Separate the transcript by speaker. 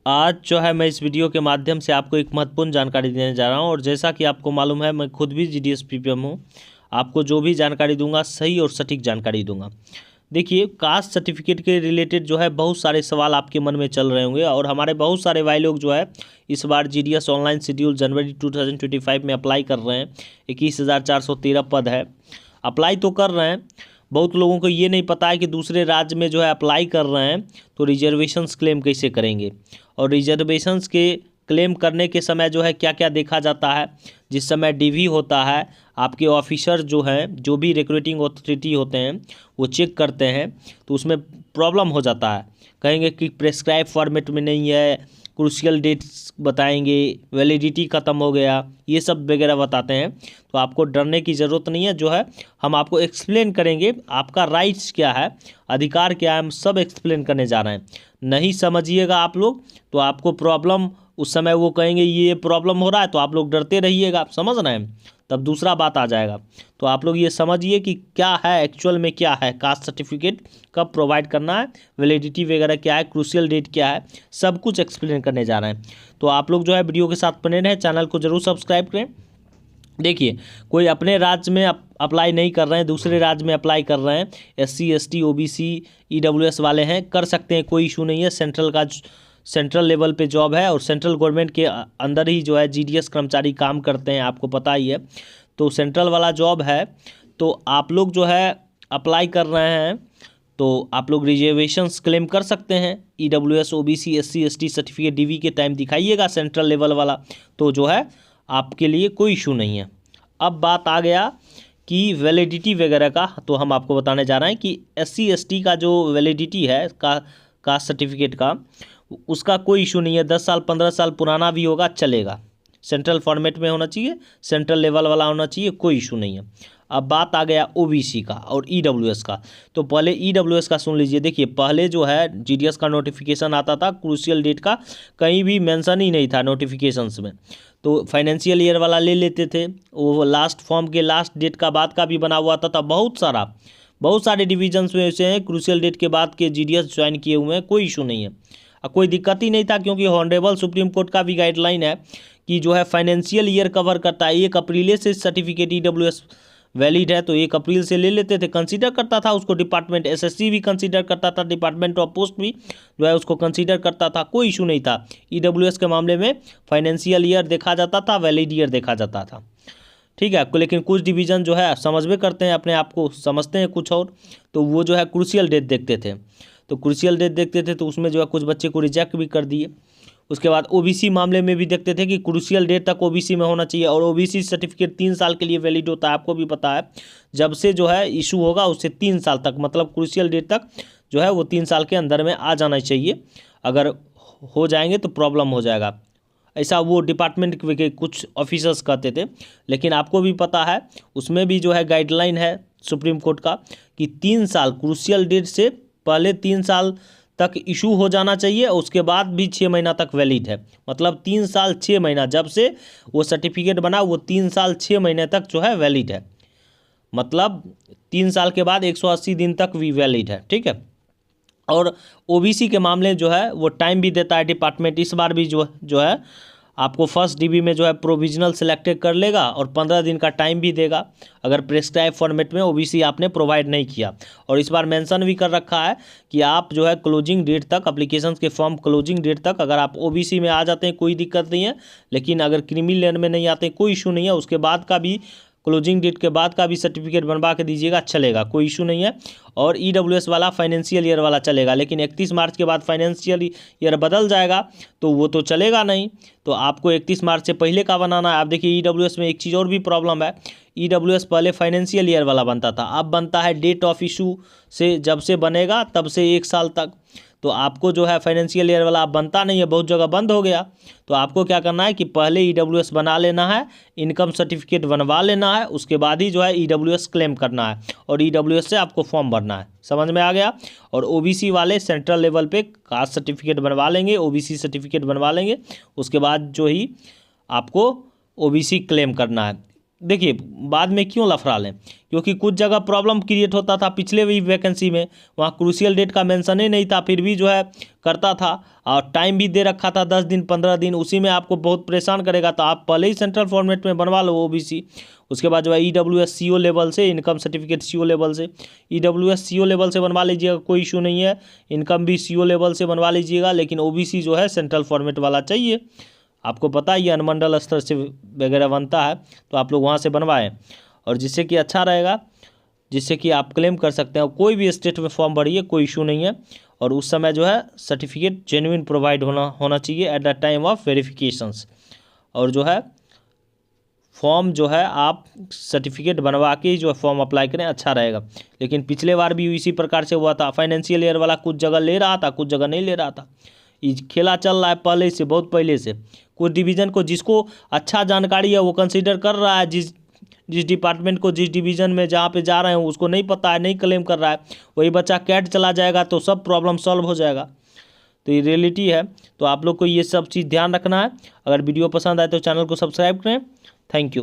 Speaker 1: आज जो है मैं इस वीडियो के माध्यम से आपको एक महत्वपूर्ण जानकारी देने जा रहा हूं और जैसा कि आपको मालूम है मैं खुद भी जीडीएस पीपीएम हूं। आपको जो भी जानकारी दूंगा सही और सटीक जानकारी दूंगा। देखिए, कास्ट सर्टिफिकेट के रिलेटेड जो है बहुत सारे सवाल आपके मन में चल रहे होंगे और हमारे बहुत सारे भाई लोग जो है इस बार जीडीएस ऑनलाइन शेड्यूल जनवरी 2025 में अप्लाई कर रहे हैं। 21,413 पद है, अप्लाई तो कर रहे हैं। बहुत लोगों को ये नहीं पता है कि दूसरे राज्य में जो है अप्लाई कर रहे हैं तो रिजर्वेशंस क्लेम कैसे करेंगे और रिजर्वेशंस के क्लेम करने के समय जो है क्या क्या देखा जाता है। जिस समय डीवी होता है, आपके ऑफिसर जो हैं, जो भी रिक्रूटिंग अथॉरिटी होते हैं, वो चेक करते हैं तो उसमें प्रॉब्लम हो जाता है। कहेंगे कि प्रेस्क्राइब फॉर्मेट में नहीं है, क्रूशियल डेट्स बताएंगे, वैलिडिटी ख़त्म हो गया, ये सब वगैरह बताते हैं। तो आपको डरने की ज़रूरत नहीं है, जो है हम आपको एक्सप्लेन करेंगे आपका राइट्स क्या है, अधिकार क्या है, हम सब एक्सप्लेन करने जा रहे हैं। नहीं समझिएगा आप लोग तो आपको प्रॉब्लम, उस समय वो कहेंगे ये प्रॉब्लम हो रहा है तो आप लोग डरते रहिएगा, समझ रहे हैं, तब दूसरा बात आ जाएगा। तो आप लोग ये समझिए कि क्या है एक्चुअल में, क्या है कास्ट सर्टिफिकेट, कब प्रोवाइड करना है, वैलिडिटी वगैरह क्या है, क्रूशियल डेट क्या है, सब कुछ एक्सप्लेन करने जा रहे हैं। तो आप लोग जो है वीडियो के साथ बने रहें, चैनल को जरूर सब्सक्राइब करें। देखिए, कोई अपने राज्य में अप्लाई नहीं कर रहे हैं, दूसरे राज्य में अप्लाई कर रहे हैं, SC ST OBC EWS वाले हैं, कर सकते हैं, कोई इशू नहीं है। सेंट्रल लेवल पे जॉब है और सेंट्रल गवर्नमेंट के अंदर ही जो है जीडीएस कर्मचारी काम करते हैं, आपको पता ही है। तो सेंट्रल वाला जॉब है, तो आप लोग जो है अप्लाई कर रहे हैं तो आप लोग रिजर्वेशंस क्लेम कर सकते हैं। EWS OBC SC ST certificate DV के टाइम दिखाइएगा सेंट्रल लेवल वाला, तो जो है आपके लिए कोई इशू नहीं है। अब बात आ गया कि वैलिडिटी वगैरह का, तो हम आपको बताने जा रहे हैं कि SC ST का जो वैलिडिटी है कास्ट सर्टिफिकेट का, उसका कोई इशू नहीं है। 10 साल 15 साल पुराना भी होगा चलेगा, सेंट्रल फॉर्मेट में होना चाहिए, सेंट्रल लेवल वाला होना चाहिए, कोई इशू नहीं है। अब बात आ गया OBC का और EWS का। तो पहले EWS का सुन लीजिए। देखिए, पहले जो है जीडीएस का नोटिफिकेशन आता था, क्रूशियल डेट का कहीं भी मेंशन ही नहीं था नोटिफिकेशंस में, तो फाइनेंशियल ईयर वाला ले लेते थे। वो लास्ट फॉर्म के लास्ट डेट का बाद का भी बना हुआ था बहुत सारे डिविजन्स में ऐसे हैं क्रूशियल डेट के बाद के जीडीएस ज्वाइन किए हुए हैं, कोई इशू नहीं है, कोई दिक्कत ही नहीं था। क्योंकि ऑनरेबल सुप्रीम कोर्ट का भी गाइडलाइन है कि जो है फाइनेंशियल ईयर कवर करता है। 1 अप्रैल से सर्टिफिकेट EWS वैलिड है, तो 1 अप्रैल से ले लेते थे, कंसीडर करता था उसको डिपार्टमेंट, SSC भी कंसीडर करता था, डिपार्टमेंट ऑफ पोस्ट भी जो है उसको कंसीडर करता था, कोई इशू नहीं था। EWS के मामले में फाइनेंशियल ईयर देखा जाता था, वैलिड ईयर देखा जाता था, ठीक है। लेकिन कुछ डिवीज़न जो है समझ में करते हैं, अपने आप को समझते हैं कुछ और, तो वो जो है क्रूशियल डेट देखते थे। तो क्रूशियल डेट देखते थे तो उसमें जो है कुछ बच्चे को रिजेक्ट भी कर दिए। उसके बाद OBC मामले में भी देखते थे कि क्रूशियल डेट तक OBC में होना चाहिए, और OBC सर्टिफिकेट 3 साल के लिए वैलिड होता है, आपको भी पता है। जब से जो है इशू होगा उससे 3 साल तक, मतलब क्रूशियल डेट तक जो है वो 3 साल के अंदर में आ जाना चाहिए। अगर हो जाएंगे तो प्रॉब्लम हो जाएगा, ऐसा वो डिपार्टमेंट के कुछ ऑफिसर्स कहते थे। लेकिन आपको भी पता है उसमें भी जो है गाइडलाइन है सुप्रीम कोर्ट का कि 3 साल, क्रूशियल डेट से पहले 3 साल तक इशू हो जाना चाहिए, और उसके बाद भी 6 महीना तक वैलिड है। मतलब 3 साल 6 महीना, जब से वो सर्टिफिकेट बना वो 3 साल 6 महीने तक जो है वैलिड है। मतलब 3 साल के बाद 180 दिन तक भी वैलिड है, ठीक है। और OBC के मामले जो है वो टाइम भी देता है डिपार्टमेंट। इस बार भी जो है आपको फर्स्ट DB में जो है प्रोविजनल सेलेक्टेड कर लेगा और 15 दिन का टाइम भी देगा, अगर प्रेस्क्राइब फॉर्मेट में OBC आपने प्रोवाइड नहीं किया। और इस बार मेंशन भी कर रखा है कि आप जो है क्लोजिंग डेट तक, एप्लीकेशंस के फॉर्म क्लोजिंग डेट तक अगर आप OBC में आ जाते हैं कोई दिक्कत नहीं है, लेकिन अगर क्रीमी लेयर में नहीं आते कोई इशू नहीं है, उसके बाद का भी, क्लोजिंग डेट के बाद का भी सर्टिफिकेट बनवा के दीजिएगा, चलेगा, कोई इशू नहीं है। और EWS वाला फाइनेंशियल ईयर वाला चलेगा, लेकिन 31 मार्च के बाद फाइनेंशियल ईयर बदल जाएगा तो वो तो चलेगा नहीं, तो आपको 31 मार्च से पहले का बनाना है। आप देखिए EWS में एक चीज़ और भी प्रॉब्लम है, EWS पहले फाइनेंशियल ईयर वाला बनता था, अब बनता है डेट ऑफ इशू से, जब से बनेगा तब से 1 साल तक। तो आपको जो है फाइनेंशियल ईयर वाला बनता नहीं है, बहुत जगह बंद हो गया। तो आपको क्या करना है कि पहले EWS बना लेना है, इनकम सर्टिफिकेट बनवा लेना है, उसके बाद ही जो है EWS क्लेम करना है और EWS से आपको फॉर्म भरना है। समझ में आ गया। और OBC वाले सेंट्रल लेवल पे कास्ट सर्टिफिकेट बनवा लेंगे, OBC सर्टिफिकेट बनवा लेंगे, उसके बाद जो ही आपको OBC क्लेम करना है। देखिए बाद में क्यों लफड़ा लें, क्योंकि कुछ जगह प्रॉब्लम क्रिएट होता था पिछले भी वैकेंसी में, वहाँ क्रूशियल डेट का मेंशन ही नहीं था, फिर भी जो है करता था और टाइम भी दे रखा था 10 दिन 15 दिन, उसी में आपको बहुत परेशान करेगा। तो आप पहले ही सेंट्रल फॉर्मेट में बनवा लो ओबीसी, उसके बाद जो है EWS CO लेवल से, इनकम सर्टिफिकेट CO लेवल से, EWS CO लेवल से बनवा लीजिएगा, कोई इशू नहीं है। इनकम भी CO लेवल से बनवा लीजिएगा, लेकिन OBC जो है सेंट्रल फॉर्मेट वाला चाहिए। आपको पता ही अनुमंडल स्तर से वगैरह बनता है, तो आप लोग वहाँ से बनवाएं, और जिससे कि अच्छा रहेगा, जिससे कि आप क्लेम कर सकते हैं। कोई भी स्टेट में फॉर्म भरिए, कोई इशू नहीं है। और उस समय जो है सर्टिफिकेट जेन्युइन प्रोवाइड होना चाहिए at the time of verifications. और जो है फॉर्म जो है आप सर्टिफिकेट बनवा के ही जो है फॉर्म अप्लाई करें, अच्छा रहेगा। लेकिन पिछले बार भी इसी प्रकार से हुआ था, फाइनेंशियल ईयर वाला कुछ जगह ले रहा था, कुछ जगह नहीं ले रहा था। ये खेला चल रहा है पहले से, बहुत पहले से। कुछ डिवीज़न को जिसको अच्छा जानकारी है वो कंसीडर कर रहा है, जिस डिपार्टमेंट को, जिस डिवीज़न में जहाँ पे जा रहे हैं उसको नहीं पता है, नहीं क्लेम कर रहा है, वही बच्चा कैट चला जाएगा तो सब प्रॉब्लम सॉल्व हो जाएगा। तो ये रियलिटी है। तो आप लोग को ये सब चीज़ ध्यान रखना है। अगर वीडियो पसंद आए तो चैनल को सब्सक्राइब करें। Thank you.